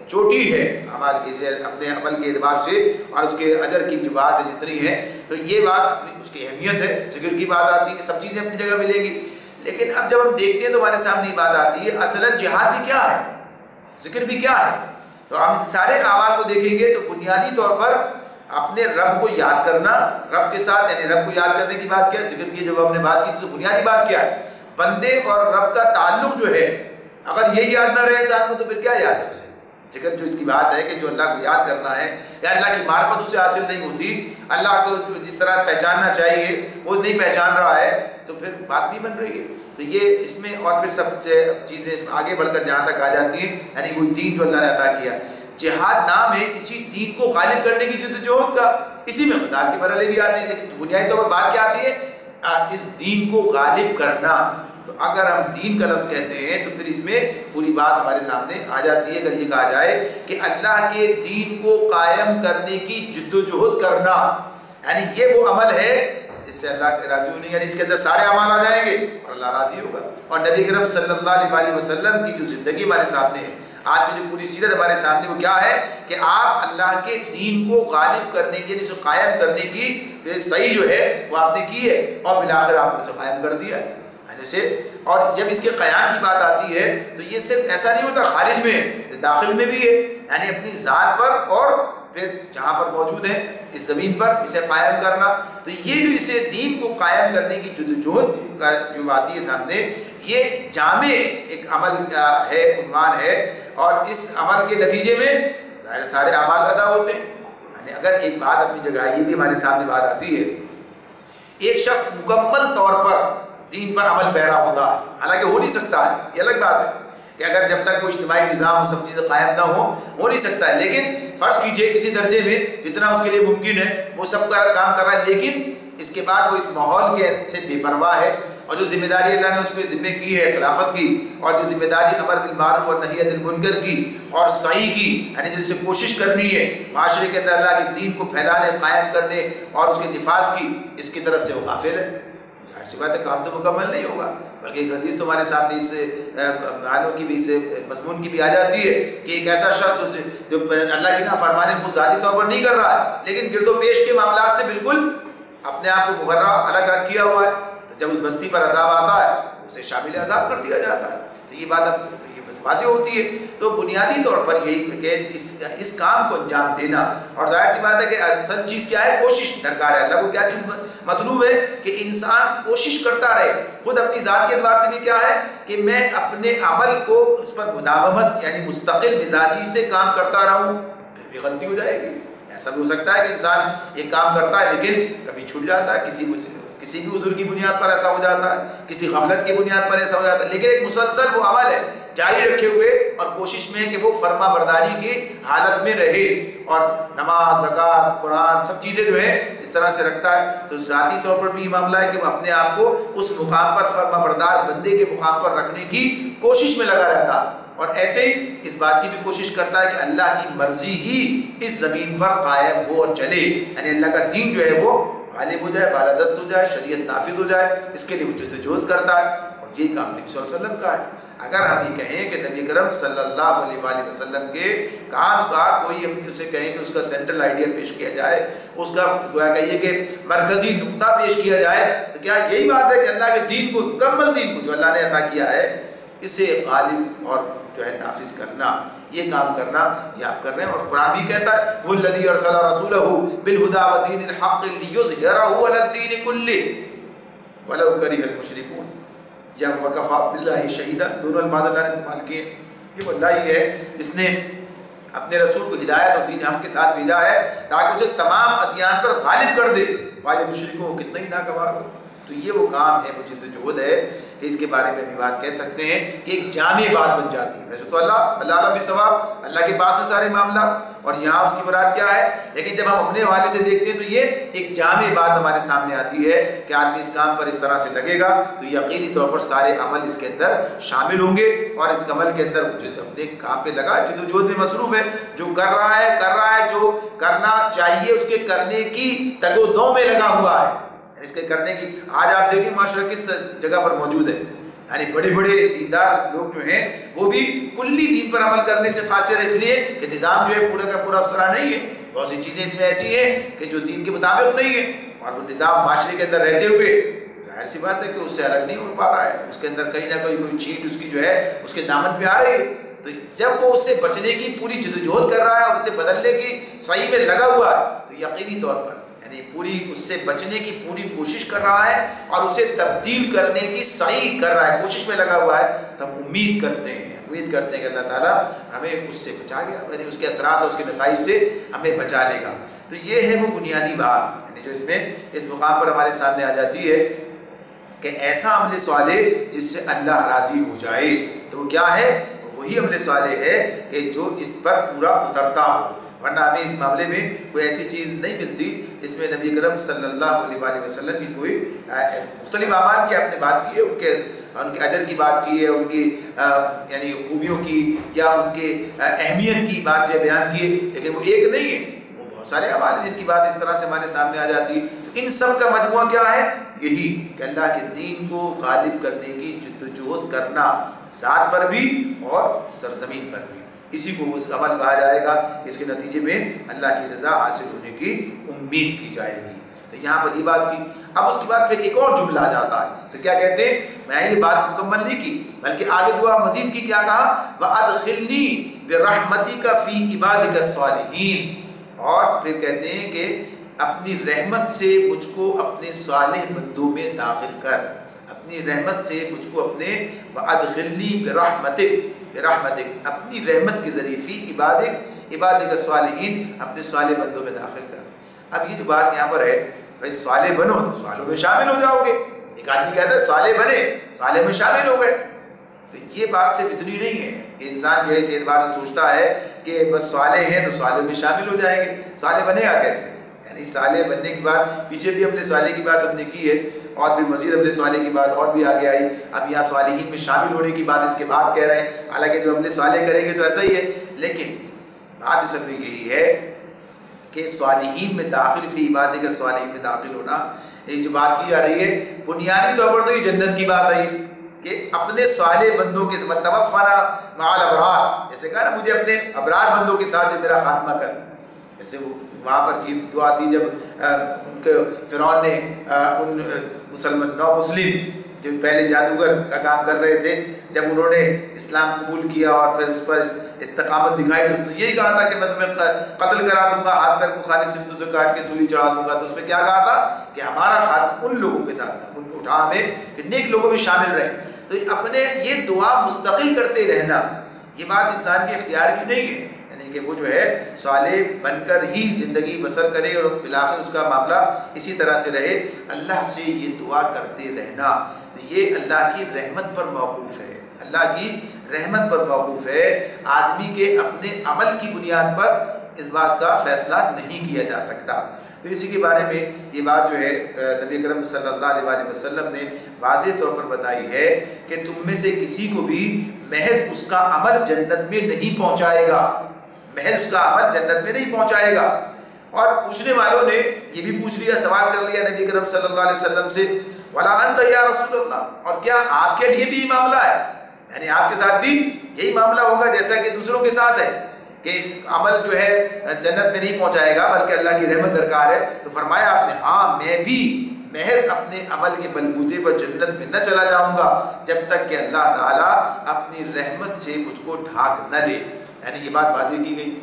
چوٹی ہے عمل کے، اپنے عمل کے اعتبار سے اور اس کے اجر کی جو بات ہے جتنی ہے، تو یہ بات اس کی اہمیت ہے، ذکر کی بات آتی ہے، سب چیزیں اپنی جگہ ملیں گی۔ لیکن اب جب ہم دیکھتے ہیں تو ہمارے سامنے یہ بات آتی ہے اصلاً جہاد بھی کیا ہے، ذکر بھی کیا ہے۔ تو ہم سارے اعمال کو دیکھیں گے تو بنیادی طور پر اپنے رب کو یاد کرنا، رب کے ساتھ، یعنی رب کو یاد کرنے کی بات کیا ہے، ذکر کی جب ہم نے بات کی تو بنیادی بات کیا ہے؟ بندے اور رب کا تعلق جو ہے، اگر یہ یاد نہ رہے انسان کو تو پھر کیا یاد ہے اسے؟ ذکر جو اس کی بات ہے کہ جو اللہ کو یاد کرنا ہے یا اللہ کی معرفت اسے حاصل نہیں ہوتی، اللہ کو جس طرح پہچاننا چاہیے وہ نہیں پہچان رہا ہے، تو پھر بات نہیں بن رہی ہے۔ تو یہ اس میں اور پھر سب چیزیں آگے بڑھ کر جہاں تک آ جاتی ہیں، یعنی کوئی دین جو اللہ نے عطا کیا ہے، جہاد نام ہے اسی دین کو غالب کرنے کی جدوجہد کا، اسی میں قتال کے مرحلے بھی آتے ہیں، لیکن بنیادی طور پر بات کیا آتی ہے؟ اس دین کو غالب کرنا۔ تو اگر ہم دین کا لفظ کہتے ہیں تو پھر اس میں پوری بات ہمارے سامنے آ جاتی ہے۔ اگر یہ کہا جائے کہ اللہ کے دین کو قائم کرنے کی جدوجہد کرنا، یعنی یہ وہ عمل ہے جس سے اللہ راضی ہونے، یعنی اس کے اندر سارے اعمال آ جائیں گے اور اللہ راضی ہوگا۔ اور نبی کرم صلی اللہ علیہ وسلم کی جو زندگی ہمارے سامنے ہے، آج میں جو پوری سیرت ہمارے سامنے وہ کیا ہے کہ آپ اللہ کے دین کو غالب کرنے کی، یعنی اسے قائم کرنے کی صحیح جو ہے وہ آپ نے کی ہے اور بالآخر آپ نے اسے قائم کر دیا ہے۔ اور جب اس کے قیام کی بات آتی ہے تو یہ صرف ایسا نہیں ہوتا خارج میں، داخل میں بھی ہے، یعنی اپنی ذات پر اور پھر جہاں پر موجود ہیں اس زمین پر اسے قائم کرنا. تو یہ جو اسے دین کو قائم کرنے کی جدوجہد کا جو آتی ہے سامنے، یہ جامع ایک عمل ہے، عنوان ہے، اور اس عمل کے نتیجے میں سارے اعمال ادا ہوتے ہیں. یعنی اگر ایک بات اپنی جگہ یہ بھی ہمارے سامنے بات آتی ہے، ایک شخص مکمل طور پر دین پر عمل پیرا ہوتا ہے، حالانکہ ہو نہیں سکتا ہے، یہ الگ بات ہے کہ اگر جب تک وہ اجتماعی نظام وہ سب چیزیں قائم نہ ہو نہیں سکتا ہے. لیکن فرض کیجئے کسی درجے میں جتنا اس کے لیے ممکن ہے وہ سب کا کام کر رہا ہے، لیکن اس کے بعد وہ اس ماحول کے سے بے پرواہ ہے، اور جو ذمہ داری اللہ نے اس کو ذمہ کی ہے خلافت کی، اور جو ذمہ داری امر بالمعروف اور نہی عن المنکر کی اور صحیح کی، یعنی جس سے کوشش کرنی ہے معاشرے کے اندر اللہ کے دین کو پھیلانے، قائم کرنے اور اس کے نفاذ کی، اس کی طرف سے وہ غافل ہے. ظاہر سی بات ہے کام تو مکمل نہیں ہوگا. بلکہ ایک حدیث تمہارے سامنے اس معنوں کی بھی، اس مضمون کی بھی آ جاتی ہے کہ ایک ایسا شخص جو اللہ کی نافرمانی خود ذاتی طور پر نہیں کر رہا ہے، لیکن گرد و پیش کے معاملات سے بالکل اپنے آپ کو مبرہ الگ کیا ہوا ہے، جب اس بستی پر عذاب آتا ہے اسے شامل عذاب کر دیا جاتا ہے. تو یہ بات اب واضح ہوتی ہے. تو بنیادی طور پر یہی کہ اس کام کو انجام دینا، اور ظاہر سی بات ہے کہ اصل چیز کیا ہے، کوشش درکار ہے. اللہ کو کیا چیز مطلوب ہے کہ انسان کوشش کرتا رہے. خود اپنی ذات کے اعتبار سے بھی کیا ہے کہ میں اپنے عمل کو اس پر مداومت یعنی مستقل مزاجی سے کام کرتا رہوں. پھر بھی غلطی ہو جائے گی. ایسا بھی ہو سکتا ہے کہ انسان ایک کام کرتا ہے لیکن کبھی چھوٹ جاتا ہے، کسی بھی عذر کی بنیاد پر ایسا ہو جاتا ہے، کسی غفلت کی بنیاد پر ایسا ہو جاتا ہے، لیکن ایک مسلسل وہ عمل ہے جاری رکھے ہوئے اور کوشش میں کہ وہ فرما برداری کی حالت میں رہے، اور نماز، زکوٰۃ، قرآن سب چیزیں جو ہیں اس طرح سے رکھتا ہے. تو ذاتی طور پر بھی یہ معاملہ ہے کہ وہ اپنے آپ کو اس مقام پر فرما بردار بندے کے مقام پر رکھنے کی کوشش میں لگا رہتا ہے، اور ایسے ہی اس بات کی بھی کوشش کرتا ہے کہ اللہ کی مرضی ہی اس زمین پر قائم ہو اور چلے، یعنی اللہ کا دین جو ہے وہ غالب ہو جائے، بالادست ہو جائے، شریعت نافذ ہو جائے. اس کے لیے وہ جدوجہد کرتا ہے، اور یہ کام نبی صلی اللہ علیہ وسلم کا ہے. اگر ہم یہ کہیں کہ نبی کرم صلی اللہ علیہ وآلہ وسلم کے کام کا کوئی ہم اسے کہیں کہ اس کا سینٹرل آئیڈیا پیش کیا جائے، اس کا گویا کہیے کہ مرکزی نقطہ پیش کیا جائے، تو کیا یہی بات ہے کہ اللہ کے دین کو، مکمل دین کو جو اللہ نے عطا کیا ہے، اسے غالب اور جو ہے نافذ کرنا، یہ کام کرنا یہ آپ کر رہے ہیں. اور قرآن بھی کہتا ہے وَالَّذِي أَرْسَلَ رَسُولَهُ بِالْهُدَىٰ وَدِينِ الْحَقِّ لِيُظْهِرَهُ عَلَى الدِّينِ كُلِّهِ وَلَوْ كَرِهَ الْمُشْرِكُونَ یا وَكَفَىٰ بِاللَّهِ شَهِيدًا. دونوں الفاظ اللہ نے استعمال کیے. یہ وہ اللہ ہی ہے جس نے اپنے رسول کو ہدایت اور دین حق کے ساتھ بھیجا ہے تاکہ اسے تمام ادیان پر غالب کر دے، خواہ مشرکوں کتنا ہی ناگوار ہو. تو یہ وہ کام ہے، وہ جدوجہد ہے کہ اس کے بارے میں بھی بات کہہ سکتے ہیں کہ ایک جامع بات بن جاتی ہے. ویسے تو اللہ عالم ثواب، اللہ کے پاس میں سارے معاملات، اور یہاں اس کی مراد کیا ہے، لیکن جب ہم اپنے حوالے سے دیکھتے ہیں تو یہ ایک جامع بات ہمارے سامنے آتی ہے کہ آدمی اس کام پر اس طرح سے لگے گا تو یقینی طور پر سارے عمل اس کے اندر شامل ہوں گے، اور اس عمل کے اندر اپنے کام پہ لگا، جدوجہد میں مصروف ہے، جو کر رہا ہے جو کرنا چاہیے اس کے کرنے کی تگ و دو میں لگا ہوا ہے. اس کے کرنے کی آج آپ دیکھیں معاشرہ کس جگہ پر موجود ہے، یعنی بڑے بڑے دیندار لوگ جو ہیں وہ بھی کلی دین پر عمل کرنے سے قاصر ہے، اس لیے کہ نظام جو ہے پورا کا پورا اس طرح نہیں ہے. بہت سی چیزیں اس میں ایسی ہیں کہ جو دین کے مطابق نہیں ہے، اور وہ نظام معاشرے کے اندر رہتے ہوئے ظاہر سی بات ہے کہ اس سے الگ نہیں ہو پا رہا ہے، اس کے اندر کہیں نہ کوئی چیٹ اس کی جو ہے اس کے دامن پہ آ رہی ہے. تو جب وہ اس سے بچنے کی پوری جدوجہد کر رہا ہے اور اسے بدلنے کی صحیح میں لگا ہوا ہے تو یقینی طور پر یعنی پوری اس سے بچنے کی پوری کوشش کر رہا ہے اور اسے تبدیل کرنے کی صحیح کر رہا ہے، کوشش میں لگا ہوا ہے. تو ہم امید کرتے ہیں کہ اللہ تعالیٰ ہمیں اس سے بچا گیا، یعنی اس کے اثرات اور اس کے نتائج سے ہمیں بچا لے گا. تو یہ ہے وہ بنیادی بات یعنی جو اس میں اس مقام پر ہمارے سامنے آ جاتی ہے کہ ایسا عمل صالح جس سے اللہ راضی ہو جائے. تو وہ کیا ہے؟ وہی عمل صالح ہے کہ جو اس پر پورا اترتا ہو، ورنہ ہمیں اس معاملے میں کوئی ایسی چیز نہیں ملتی. اس میں نبی کرم صلی اللہ علیہ وآلہ وسلم کی کوئی مختلف اعمال کی آپ نے بات کی ہے، ان کے اجر کی بات کی ہے، ان کی یعنی خوبیوں کی یا ان کے اہمیت کی بات جو بیان کی ہے، لیکن وہ ایک نہیں ہے، وہ بہت سارے اعمال ہیں جن کی بات اس طرح سے ہمارے سامنے آ جاتی ہے. ان سب کا مجموعہ کیا ہے؟ یہی کہ اللہ کے دین کو غالب کرنے کی جدوجہد کرنا، ذات پر بھی اور سرزمین پر بھی. اسی کو اس عمل کہا جائے گا کہ اس کے نتیجے میں اللہ کی رضا حاصل ہونے کی امید کی جائے گی. تو یہاں پر یہ بات کی. اب اس کے بعد پھر ایک اور جملہ آ جاتا ہے، تو کیا کہتے ہیں؟ میں یہ بات مکمل نہیں کی بلکہ آگے دعا مزید کی، کیا کہا؟ وَأَدْخِلْنِي برحمتک فی عبادک الصالحین، اور پھر کہتے ہیں کہ اپنی رحمت سے مجھ کو اپنے صالح بندوں میں داخل کر، اپنی رحمت سے مجھ کو اپنے وادخلنی برحمتک اپنی رحمت کے ذریعے فی عبادک الصالحین اپنے صالح بندوں میں داخل کر۔ اب یہ جو بات یہاں پر ہے، بھائی صالح بنو تو صالحوں میں شامل ہو جاؤ گے، ایک آدمی کہتا ہے صالح بنے، صالح میں شامل ہو گئے، تو یہ بات صرف اتنی نہیں ہے کہ انسان جو ہے اس اعتبار سے سوچتا ہے کہ بس صالح ہیں تو صالح میں شامل ہو جائیں گے، صالح بنے گا کیسے؟ یعنی صالح بننے کی بات پیچھے بھی اپنے صالح کی بات ہم نے کی ہے، اور پھر مزید اپنے صالح کی بات اور بھی آگے آئی، اب یہاں صالحین میں شامل ہونے کی بات اس کے بعد کہہ رہے ہیں، حالانکہ جب اپنے صالح کریں گے تو ایسا ہی ہے، لیکن بات اصل میں یہی ہے کہ صالحین میں داخل فی عبادک الصالحین میں داخل ہونا، یہ جو بات کی جا رہی ہے بنیادی طور پر تو یہ جنت کی بات آئی کہ اپنے صالح بندوں کے توفنا مع الابرار، جیسے کہا نا مجھے اپنے ابرار بندوں کے ساتھ جو میرا خاتمہ کر، جیسے وہ وہاں پر کی دعا دی جب ان کے فرعون نے ان نو مسلم جو پہلے جادوگر کا کام کر رہے تھے، جب انہوں نے اسلام قبول کیا اور پھر اس پر استقامت دکھائی تو اس نے یہی کہا تھا کہ میں تمہیں قتل کرا دوں گا، ہاتھ پیر مخالف سمتوں سے کاٹ کے سولی چڑھا دوں گا، تو اس میں کیا کہا تھا کہ ہمارا خاتمہ ان لوگوں کے ساتھ تھا، ان کو اٹھا ہمیں کہ نیک لوگوں میں شامل رہیں۔ تو اپنے یہ دعا مستقل کرتے رہنا، یہ بات انسان کے اختیار کی نہیں ہے، یعنی کہ وہ جو ہے صالح بن کر ہی زندگی بسر کرے اور بالآخر اس کا معاملہ اسی طرح سے رہے، اللہ سے یہ دعا کرتے رہنا، تو یہ اللہ کی رحمت پر موقوف ہے، اللہ کی رحمت پر موقوف ہے، آدمی کے اپنے عمل کی بنیاد پر اس بات کا فیصلہ نہیں کیا جا سکتا۔ تو اسی کے بارے میں یہ بات جو ہے نبی کرم صلی اللہ علیہ وسلم نے واضح طور پر بتائی ہے کہ تم میں سے کسی کو بھی محض اس کا عمل جنت میں نہیں پہنچائے گا، محض اس کا عمل جنت میں نہیں پہنچائے گا۔ اور پوچھنے والوں نے یہ بھی پوچھ لیا، سوال کر لیا نبی کرم صلی اللہ علیہ وسلم سے، وَلَا أَنْتَ يَا رَسُولَ اللَّهِ، اور کیا آپ کے لیے بھی یہ معاملہ ہے، یعنی آپ کے ساتھ بھی یہی معاملہ ہوگا جیسا کہ دوسروں کے ساتھ ہے کہ عمل جو ہے جنت میں نہیں پہنچائے گا بلکہ اللہ کی رحمت درکار ہے؟ تو فرمایا آپ نے ہاں، میں بھی محض اپنے عمل کے بلبوتے پر جنت میں نہ چلا جاؤں گا جب تک کہ اللہ تعالیٰ اپنی رحمت سے مجھ کو ڈھانک نہ لے، یعنی یہ بات واضح کی گئی۔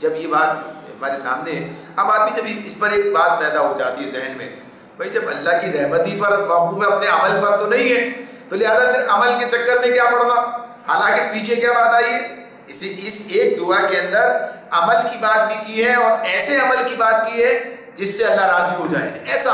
جب یہ بات ہمارے سامنے ہے، اب آدمی جب اس پر ایک بات پیدا ہو جاتی ہے ذہن میں، بھائی جب اللہ کی رحمت ہی پر موقوف ہے، اپنے عمل پر تو نہیں ہے، تو لہٰذا پھر عمل کے چکر میں کیا پڑنا؟ حالانکہ پیچھے کیا بات آئی ہے، اس ایک دعا کے اندر عمل کی بات بھی کی ہے اور ایسے عمل کی بات کی ہے جس سے اللہ راضی ہو جائے، ایسا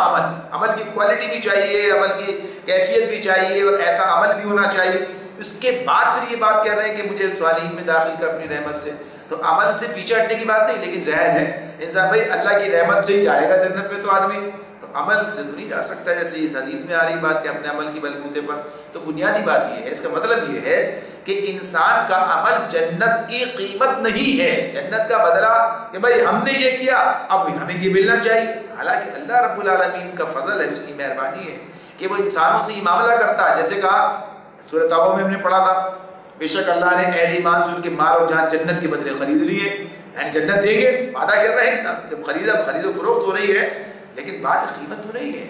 عمل کی کوالٹی بھی چاہیے، عمل کی کیفیت بھی چاہیے اور ایسا عمل بھی ہونا چاہیے۔ اس کے بعد پھر یہ بات کہہ رہے ہیں کہ مجھے صالحین میں داخل کر اپنی رحمت سے، تو عمل سے پیچھے ہٹنے کی بات نہیں، لیکن ظاہر ہے انسان بھائی اللہ کی رحمت سے ہی جائے گا جنت میں، تو آدمی تو عمل سے تو نہیں جا سکتا، جیسے اس حدیث میں آ رہی بات کہ اپنے عمل کی بلبوتے پر۔ تو بنیادی بات یہ ہے، اس کا مطلب یہ ہے کہ انسان کا عمل جنت کی قیمت نہیں ہے، جنت کا بدلہ کہ بھائی ہم نے یہ کیا اب ہمیں یہ ملنا چاہیے، حالانکہ اللہ رب العالمین کا فضل ہے، اس کی مہربانی ہے کہ وہ انسانوں سے یہ معاملہ کرتا ہے، جیسے کہا سورۃ توبہ میں ہم نے پڑھا تھا، بے شک اللہ نے اہل ایمان سے ان کے مال اور جان جنت کے بدلے خرید لیے، یعنی جنت دیں گے، وعدہ کر رہے ہیں، جب خرید و فروخت ہو رہی ہے لیکن بات قیمت تو نہیں ہے،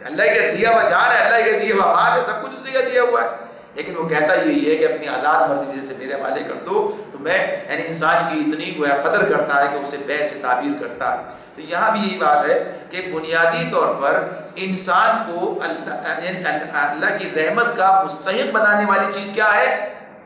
اللہ کا دیا ہوا جان ہے، اللہ کا دیا ہوا مال ہے، سب کچھ اسی کا دیا ہوا ہے، لیکن وہ کہتا یہی ہے کہ اپنی آزاد مرضی سے میرے حوالے کر دو، تو میں یعنی انسان کی اتنی گویا قدر کرتا ہے کہ اسے بے سے تعبیر کرتا ہے۔ تو یہاں بھی یہی بات ہے کہ بنیادی طور پر انسان کو اللہ کی رحمت کا مستحق بنانے والی چیز کیا ہے؟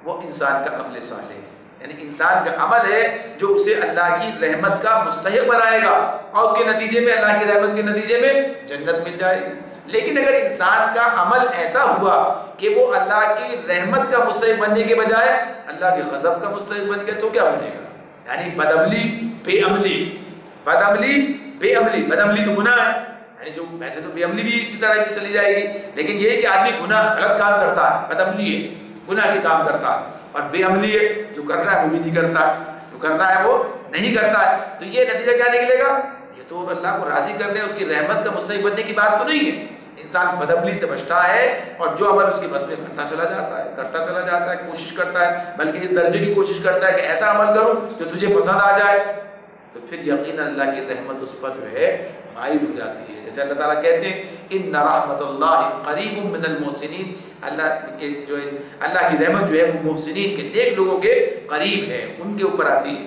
وہ انسان کا عمل صالح ہے، یعنی انسان کا عمل ہے جو اسے اللہ کی رحمت کا مستحق بنائے گا اور اس کے نتیجے میں اللہ کی رحمت کے نتیجے میں جنت مل جائے گی۔ لیکن اگر انسان کا عمل ایسا ہوا کہ وہ اللہ کی رحمت کا مستحق بننے کے بجائے اللہ کے غضب کا مستحق بن گیا تو کیا بنے گا؟ یعنی بدعملی بے عملی تو گناہ ہے، یعنی جو ویسے تو بے عملی بھی اسی طرح کی چلی جائے گی، لیکن یہ کہ آدمی گناہ غلط کام کرتا ہے، بدعملی ہے، گناہ کے کام کرتا ہے، اور بے عملی ہے جو کر رہا ہے وہ بھی نہیں کرتا ہے، جو کرنا ہے وہ نہیں کرتا ہے، تو یہ نتیجہ کیا نکلے گا؟ یہ تو اللہ کو راضی کرنے اس کی رحمت کا مستحق بننے کی بات تو نہیں ہے۔ انسان بدعملی سے بچتا ہے اور جو عمل اس کے بس میں کرتا چلا جاتا ہے، کوشش کرتا ہے، بلکہ اس درجے کی کوشش کرتا ہے کہ ایسا عمل کروں جو تجھے پسند آ جائے، تو پھر یقیناً اللہ کی رحمت اس پر جو ہے مائل ہو جاتی ہے. جیسے اللہ تعالیٰ کہتے ہیں ان رحمت اللہ قریب من المحسنین، اللہ کی رحمت جو ہے وہ محسنین کے نیک لوگوں کے قریب ہے، ان کے اوپر آتی ہے.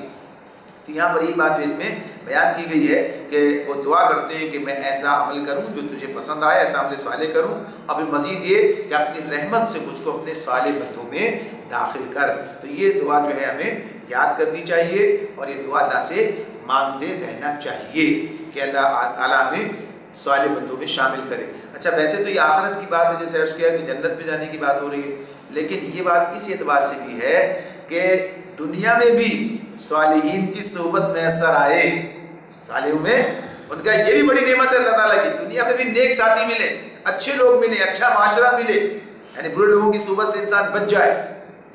تو یہاں پر یہ بات جو اس میں بیان کی گئی ہے کہ وہ دعا کرتے ہیں کہ میں ایسا عمل کروں جو تجھے پسند آئے، ایسا عمل صالح کروں، اور مزید یہ کہ اپنی رحمت سے مجھ کو اپنے صالح بندوں میں داخل کر. تو یہ دعا جو ہے ہمیں یاد کرنی چاہیے اور یہ دعا اللہ سے مانگتے رہنا چاہیے کہ اللہ تعالیٰ ہمیں صالح بندوں میں شامل کرے. اچھا ویسے تو یہ آخرت کی بات ہے، جیسے عرض کیا کہ جنت میں جانے کی بات ہو رہی ہے، لیکن یہ بات اس اعتبار سے بھی ہے کہ دنیا میں بھی صالحین کی صحبت میسر آئے، صالحوں میں ان کا یہ بھی بڑی نعمت ہے اللہ تعالیٰ کی. دنیا میں بھی نیک ساتھی ملے، اچھے لوگ ملے، اچھا معاشرہ ملے، یعنی برے لوگوں کی صحبت سے انسان بچ جائے،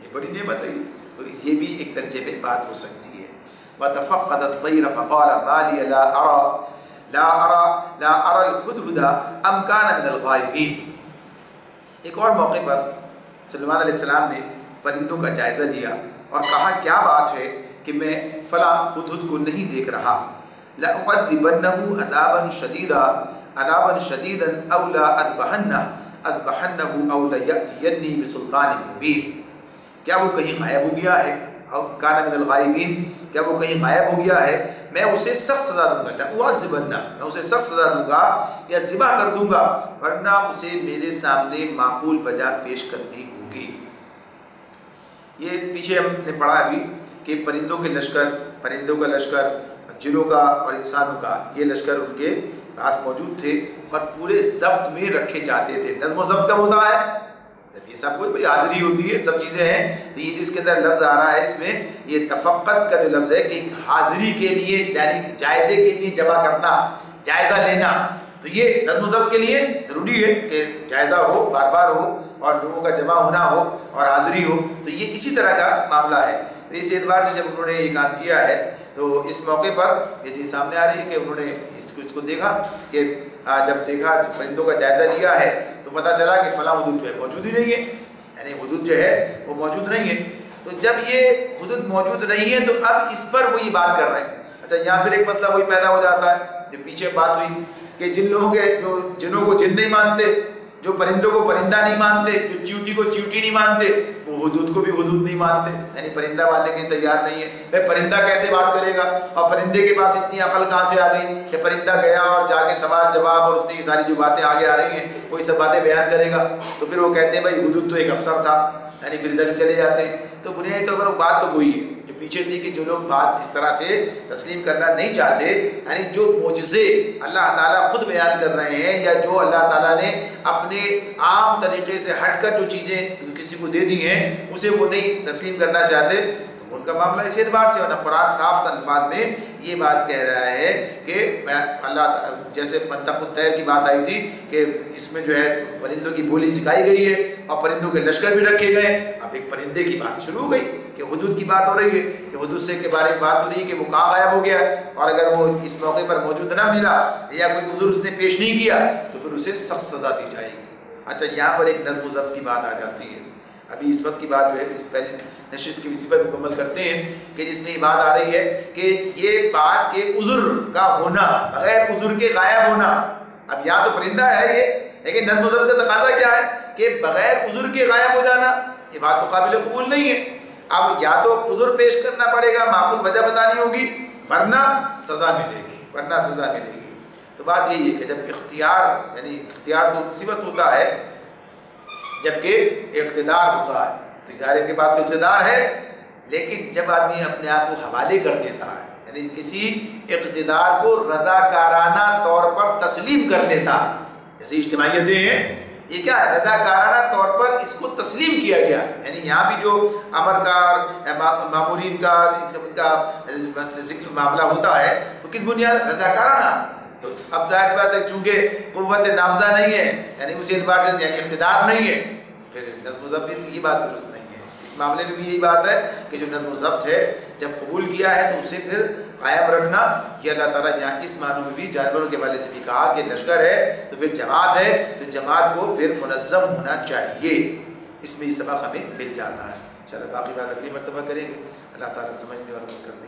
یہ بڑی نعمت ہے. تو یہ بھی ایک درجے پہ بات ہو سکتی ہے. وَتَفَقَّدَ الطَّيْرَ فَقَالَ مَا لِيَ لَا أَرَى الْهُدْهُدَ أَمْ كَانَ مِنَ الْغَائِبِينَ. ایک اور موقع پر سلیمان علیہ السلام نے پرندوں کا جائزہ لیا اور کہا کیا بات ہے کہ میں فلاں ہدہد کو نہیں دیکھ رہا. لَأُعَذِّبَنَّهُ عَذَابًا شَدِيدًا أَوْ لَأَذْبَحَنَّهُ أَوْ لَيَأْتِيَنِّي بِسُلْطَانٍ مُبِينٍ. کیا وہ کہیں غائب ہو گیا ہے؟ او کان من الغائبین، کیا وہ کہیں غائب ہو گیا ہے؟ میں اسے سخت سزا دوں گا. لَأُعَذِّبَنَّهُ، میں اسے سخت سزا دوں گا یا ذبح کر دوں گا، ورنہ اسے میرے سامنے معقول وجہ پیش کرنی ہوگی. یہ پیچھے ہم نے پڑھا ابھی کہ پرندوں کا لشکر جنوں کا اور انسانوں کا یہ لشکر ان کے پاس موجود تھے اور پورے ضبط میں رکھے جاتے تھے. نظم و ضبط کب ہوتا ہے؟ جب یہ سب کوئی حاضری ہوتی ہے، سب چیزیں ہیں. تو یہ جس کے اندر لفظ آ رہا ہے اس میں یہ تفقد کا جو لفظ ہے کہ حاضری کے لیے یعنی جائزے کے لیے جمع کرنا، جائزہ لینا. تو یہ نظم و ضبط کے لیے ضروری ہے کہ جائزہ ہو، بار بار ہو اور لوگوں کا جمع ہونا ہو اور حاضری ہو. تو یہ اسی طرح کا معاملہ ہے. تو اس اعتبار سے جب انہوں نے یہ کام کیا ہے تو اس موقع پر یہ چیز سامنے آ رہی ہے کہ انہوں نے اس کو دیکھا کہ جب دیکھا پرندوں کا جائزہ لیا ہے تو پتہ چلا کہ فلاں حدود جو ہے موجود ہی نہیں ہے، یعنی حدود جو ہے وہ موجود نہیں ہے. تو جب یہ حدود موجود نہیں ہے تو اب اس پر وہ یہ بات کر رہے ہیں. اچھا یہاں پھر ایک مسئلہ وہی پیدا ہو جاتا ہے جو پیچھے بات ہوئی کہ جن لوگوں کے جو جنوں کو جن نہیں مانتے، جو پرندوں کو پرندہ نہیں مانتے، جو چیوٹی کو چیوٹی نہیں مانتے، وہ حدود کو بھی حدود نہیں مانتے، یعنی پرندہ ماننے کے تیار نہیں ہے. بھائی پرندہ کیسے بات کرے گا؟ اور پرندے کے پاس اتنی عقل کہاں سے آ گئی کہ پرندہ گیا اور جا کے سوال جواب اور اتنی ساری جو باتیں آگے آ رہی ہیں وہی سب باتیں بیان کرے گا؟ تو پھر وہ کہتے ہیں بھائی حدود تو ایک افسر تھا، یعنی پھر ادھر چلے جاتے ہیں. تو بنیادی طور پر وہ بات تو وہی ہے جو پیچھے تھی کہ جو لوگ بات اس طرح سے تسلیم کرنا نہیں چاہتے، یعنی جو معجزے اللہ تعالیٰ خود بیان کر رہے ہیں یا جو اللہ تعالیٰ نے اپنے عام طریقے سے ہٹ کر جو چیزیں کسی کو دے دی ہیں اسے وہ نہیں تسلیم کرنا چاہتے، ان کا معاملہ اس اعتبار سے. ورنہ قرآن صاف الفاظ میں یہ بات کہہ رہا ہے کہ اللہ جیسے منطق الطیر کی بات آئی تھی کہ اس میں جو ہے پرندوں کی بولی سکھائی گئی ہے اور پرندوں کے لشکر بھی رکھے گئے. اب ایک پرندے کی بات شروع ہو گئی کہ حدود کی بات ہو رہی ہے کہ حدود سے کے بارے میں بات ہو رہی ہے کہ وہ کہاں غائب ہو گیا اور اگر وہ اس موقع پر موجود نہ ملا یا کوئی عذر اس نے پیش نہیں کیا تو پھر اسے سخت سزا دی جائے گی. اچھا یہاں پر ایک نظم و ضبط کی بات آ جاتی ہے. ابھی اس وقت کی بات جو ہے اس پہلے نشست کی اسی پر مکمل کرتے ہیں کہ جس میں یہ بات آ رہی ہے کہ یہ بات کہ عذر کا ہونا، بغیر عذر کے غائب ہونا. اب یہاں تو پرندہ ہے یہ، لیکن نظم و ضبط کا تقاضا کیا ہے کہ بغیر عذر کے غائب ہو جانا، یہ بات تو قابل قبول نہیں ہے. اب یا تو عذر پیش کرنا پڑے گا، معقول وجہ بتانی ہوگی، ورنہ سزا ملے گی. تو بات یہی ہے کہ جب اختیار، یعنی اختیار تو اسی وقت ہوتا ہے جبکہ اقتدار ہوتا ہے. تو ظاہر ان کے پاس تو اقتدار ہے، لیکن جب آدمی اپنے آپ کو حوالے کر دیتا ہے، یعنی کسی اقتدار کو رضاکارانہ طور پر تسلیم کر لیتا ہے، جیسے اجتماعیتیں ہیں، یہ کیا ہے؟ رضاکارانہ طور پر اس کو تسلیم کیا گیا. یعنی یہاں بھی جو امر کار مامورین کا ذکر معاملہ ہوتا ہے تو کس بنیاد؟ رضاکارانہ. تو اب ظاہر سی بات ہے چونکہ قوت نافذہ نہیں ہے، یعنی اسی اعتبار سے یعنی اقتدار نہیں ہے، پھر نظم و ضبط کی بات درست نہیں ہے. اس معاملے میں بھی یہی بات ہے کہ جو نظم و ضبط ہے جب قبول کیا ہے تو اسے پھر قائم رکھنا. یہ اللہ تعالیٰ یہاں اس معنوں میں بھی جانوروں کے حوالے سے بھی کہا کہ لشکر ہے تو پھر جماعت ہے تو جماعت کو پھر منظم ہونا چاہیے. اس میں یہ سبق ہمیں مل جاتا ہے. چلو باقی بات اگلی مرتبہ کریں گے. اللہ تعالیٰ سمجھنے اور عمل کرنے